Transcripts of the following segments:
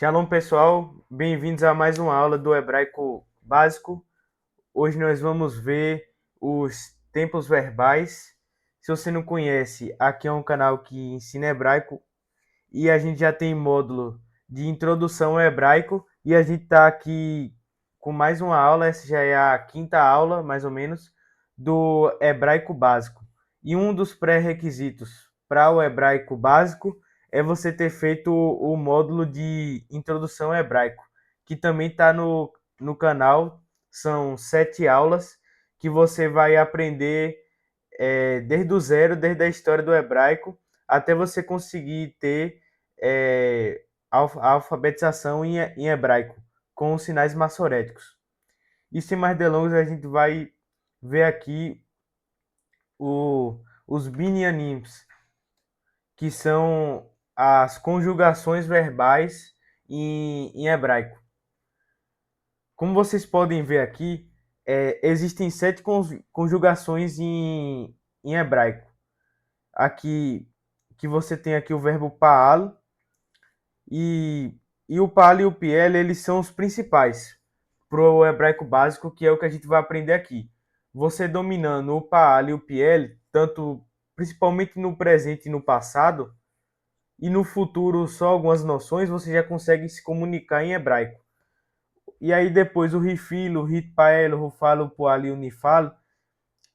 Shalom, pessoal. Bem-vindos a mais uma aula do Hebraico Básico. Hoje nós vamos ver os tempos verbais. Se você não conhece, aqui é um canal que ensina hebraico e a gente já tem módulo de introdução ao hebraico e a gente está aqui com mais uma aula. Essa já é a quinta aula, mais ou menos, do hebraico básico. E um dos pré-requisitos para o hebraico básico é você ter feito o módulo de introdução ao hebraico, que também está no canal. São 7 aulas que você vai aprender desde o zero, desde a história do hebraico, até você conseguir ter a alfabetização em hebraico, com os sinais massoréticos. E sem mais delongas, a gente vai ver aqui os binyanims, que são as conjugações verbais em hebraico. Como vocês podem ver aqui, existem 7 conjugações em hebraico. Aqui que você tem aqui o verbo paal e, e o paal e o piel, eles são os principais para o hebraico básico, que é o que a gente vai aprender aqui. Você dominando o paal e o piel, tanto principalmente no presente e no passado, e no futuro só algumas noções, você já consegue se comunicar em hebraico. E aí depois o rifilo, o ritpael, o rufalo, o poal e o nifal,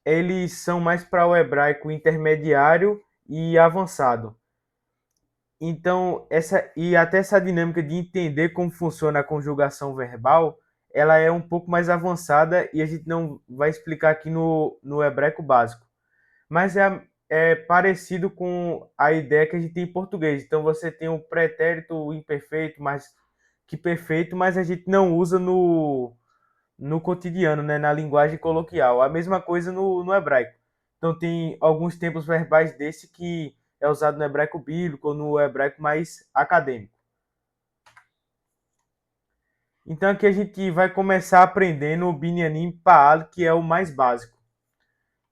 eles são mais para o hebraico intermediário e avançado. Então, até essa dinâmica de entender como funciona a conjugação verbal, ela é um pouco mais avançada e a gente não vai explicar aqui no hebraico básico. Mas é parecido com a ideia que a gente tem em português. Então, você tem o pretérito imperfeito, mais que perfeito, mas a gente não usa no cotidiano, né, na linguagem coloquial. A mesma coisa no hebraico. Então tem alguns tempos verbais desse que é usado no hebraico bíblico ou no hebraico mais acadêmico. Então aqui a gente vai começar aprendendo o binyanim Pa'al, que é o mais básico.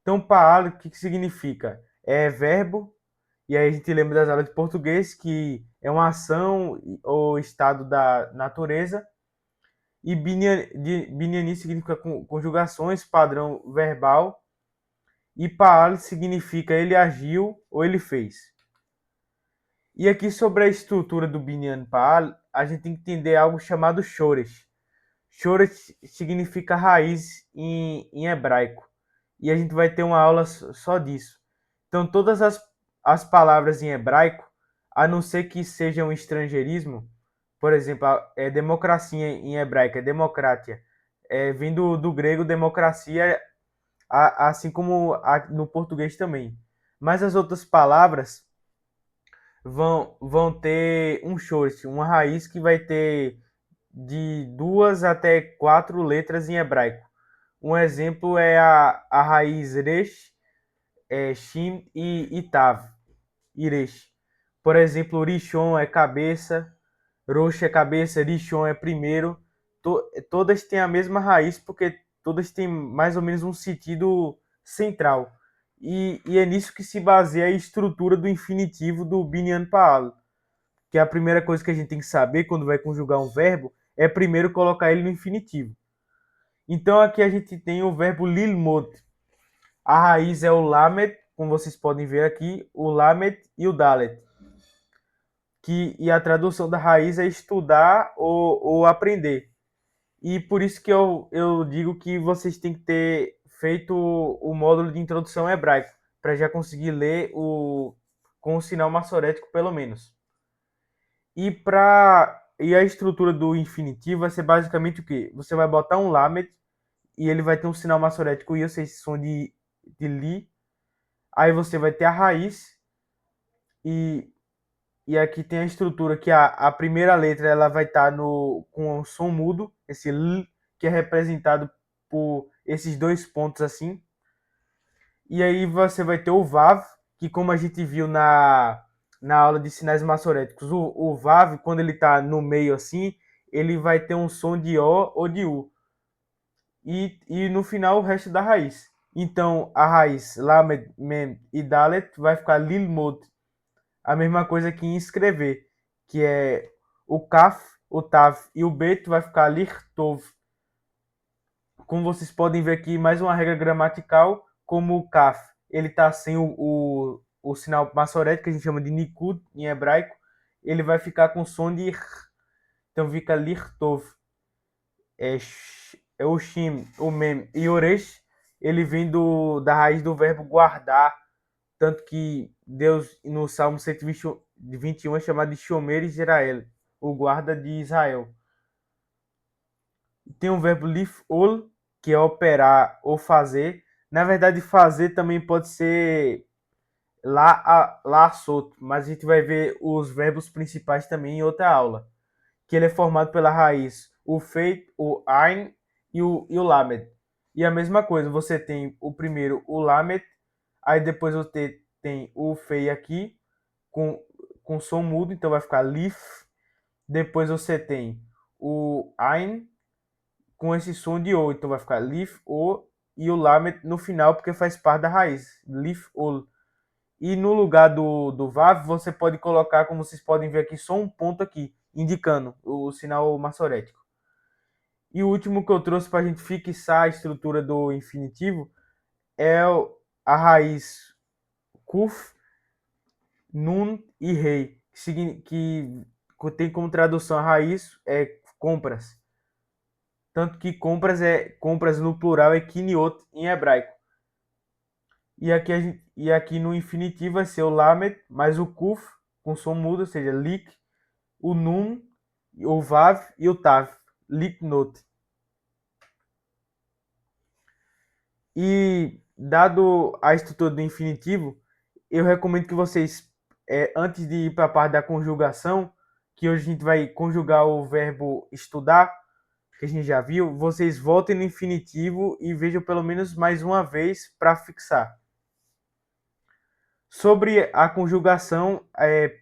Então Pa'al, o que significa? É verbo, e aí a gente lembra das aulas de português, que é uma ação ou estado da natureza. E binyanim significa conjugações, padrão verbal. E Paal significa ele agiu ou ele fez. E aqui sobre a estrutura do Binyan Paal, a gente tem que entender algo chamado Shoresh. Shoresh significa raiz em hebraico. E a gente vai ter uma aula só disso. Então, todas as palavras em hebraico, a não ser que sejam estrangeirismo, por exemplo, democracia em hebraico, é democratia, vindo do grego democracia, assim como no português também. Mas as outras palavras vão ter um short, uma raiz que vai ter de 2 até 4 letras em hebraico. Um exemplo é a raiz resh, shin e tav, iresh. Por exemplo, rishon é cabeça, rosh é cabeça, rishon é primeiro. Todas têm a mesma raiz porque todas têm mais ou menos um sentido central. E é nisso que se baseia a estrutura do infinitivo do Binyan Pa'al, que é a primeira coisa que a gente tem que saber quando vai conjugar um verbo é primeiro colocar ele no infinitivo. Então aqui a gente tem o verbo lilmod. A raiz é o lamet, como vocês podem ver aqui, o lamet e o dalet. E a tradução da raiz é estudar ou aprender. E por isso que eu digo que vocês têm que ter feito o módulo de introdução hebraico, para já conseguir ler com o sinal massorético, pelo menos. E a estrutura do infinitivo vai ser basicamente o quê? Você vai botar um lamed e ele vai ter um sinal massorético i, ou seja, som de li. Aí você vai ter a raiz e, e aqui tem a estrutura que a primeira letra ela vai estar com o som mudo, esse l, que é representado por esses 2 pontos assim. E aí você vai ter o vav, que como a gente viu na aula de sinais massoréticos, o vav, quando ele está no meio assim, ele vai ter um som de O ou de U. E no final o resto da raiz. Então a raiz Lamed, Mem e Dalet vai ficar Lilmod. A mesma coisa que em escrever, que é o Kaf, o tav e o bet, vai ficar lichtov. Como vocês podem ver aqui, mais uma regra gramatical, como o kaf, ele está sem o sinal maçorético, que a gente chama de nikud em hebraico, ele vai ficar com som de r. Então fica lichtov. É o shim, o mem e o resh, ele vem da raiz do verbo guardar, tanto que Deus no Salmo 121 é chamado de Shomer Israel, o guarda de Israel. Tem o verbo lifol, que é operar ou fazer. Na verdade, fazer também pode ser lá solto, mas a gente vai ver os verbos principais também em outra aula, que ele é formado pela raiz o feit, o ein e o lamed. E a mesma coisa, você tem o primeiro o lamed, aí depois você tem o fei aqui com som mudo, então vai ficar lif. Depois você tem o ein com esse som de o, então vai ficar lif o, e o lamed no final porque faz parte da raiz, lif ol. E no lugar do vav você pode colocar, como vocês podem ver aqui, só um ponto aqui, indicando o sinal maçorético. E o último que eu trouxe para a gente fixar a estrutura do infinitivo é a raiz kuf, nun e rei, que tem como tradução a raiz é compras. Tanto que compras no plural é kiniot em hebraico. E aqui no infinitivo vai ser o lamed mais o kuf com som mudo, ou seja, lik, o nun, o vav e o tav, liknot. E dado a estrutura do infinitivo, eu recomendo que vocês, antes de ir para a parte da conjugação, que hoje a gente vai conjugar o verbo estudar, que a gente já viu, vocês voltem no infinitivo e vejam pelo menos mais uma vez para fixar. Sobre a conjugação,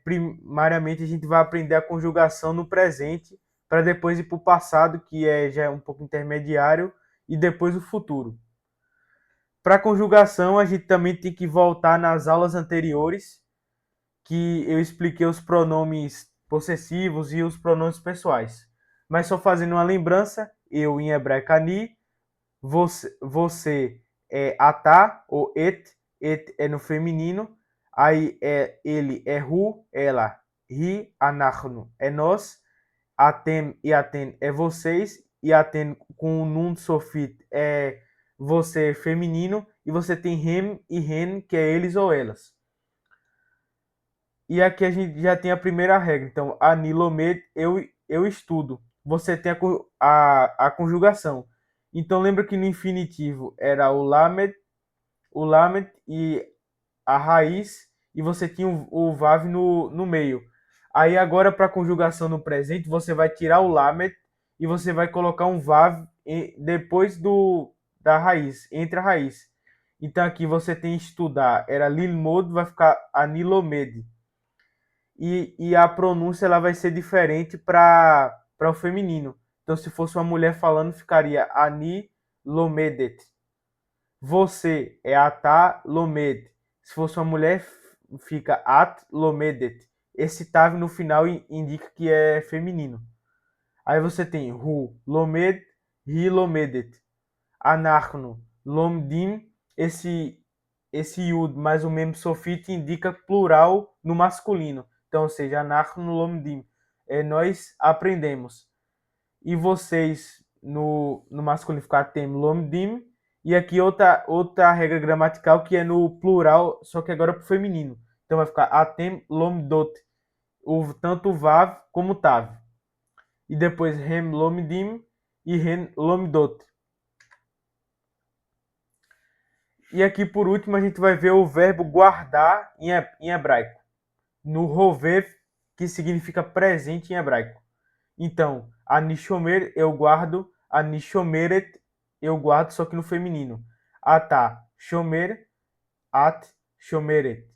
primariamente a gente vai aprender a conjugação no presente, para depois ir para o passado, que já é um pouco intermediário, e depois o futuro. Para conjugação, a gente também tem que voltar nas aulas anteriores, que eu expliquei os pronomes possessivos e os pronomes pessoais. Mas só fazendo uma lembrança, eu em hebraico ani, você é atá ou et é no feminino, aí ele é hu, ela, ri, anachnu é nós, atem e aten é vocês, e aten com o nun sofit é você feminino, e você tem rem e ren, que é eles ou elas. E aqui a gente já tem a primeira regra. Então, anilomed, eu estudo. Você tem a conjugação. Então, lembra que no infinitivo era o lamed e a raiz, e você tinha o vav no meio. Aí agora, para a conjugação no presente, você vai tirar o lamed e você vai colocar um vav depois da raiz, entre a raiz. Então aqui você tem estudar, era lilmod, vai ficar anilomed. E a pronúncia ela vai ser diferente para o feminino. Então, se fosse uma mulher falando, ficaria ani lomedet. Você é atá lomed. Se fosse uma mulher, fica at lomedet. Esse tav no final indica que é feminino. Aí você tem hu lomed, ri lomedet. Anachnu lomdim. Esse yud mais o mem sofit indica plural no masculino. Então, ou seja, anachnu lomdim. Nós aprendemos. E vocês, no masculino, ficar tem lomdim. E aqui outra regra gramatical que é no plural, só que agora para o feminino. Então vai ficar atem lomdot. Tanto o vav como o tav. E depois rem lomdim e ren lomdot. E aqui por último a gente vai ver o verbo guardar em hebraico. No rovev, que significa presente em hebraico. Então, anishomer eu guardo, anishomeret eu guardo, só que no feminino. Atá, shomer, at, shomeret.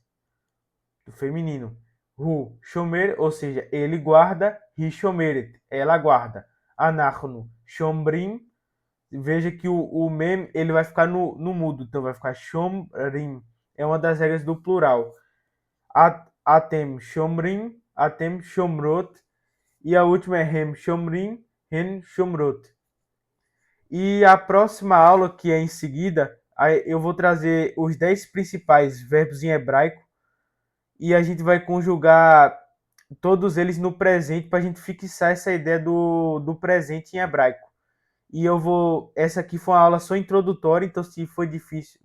Do feminino. Hu, shomer, ou seja, ele guarda, hi, shomeret, ela guarda. Anachnu, shomrim, veja que o mem ele vai ficar no mudo, então vai ficar shomrim. É uma das regras do plural. Atem shomrim, atem shomrot, E a última é Hem Shomrim, Hen Shomrot. E a próxima aula, que é em seguida, eu vou trazer os 10 principais verbos em hebraico e a gente vai conjugar todos eles no presente para a gente fixar essa ideia do presente em hebraico. E eu vou. Essa aqui foi uma aula só introdutória, então se foi difícil,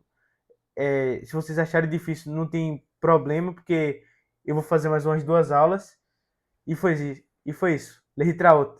se vocês acharem difícil, não tem problema, porque eu vou fazer mais umas 2 aulas. E foi isso. Lehitraot.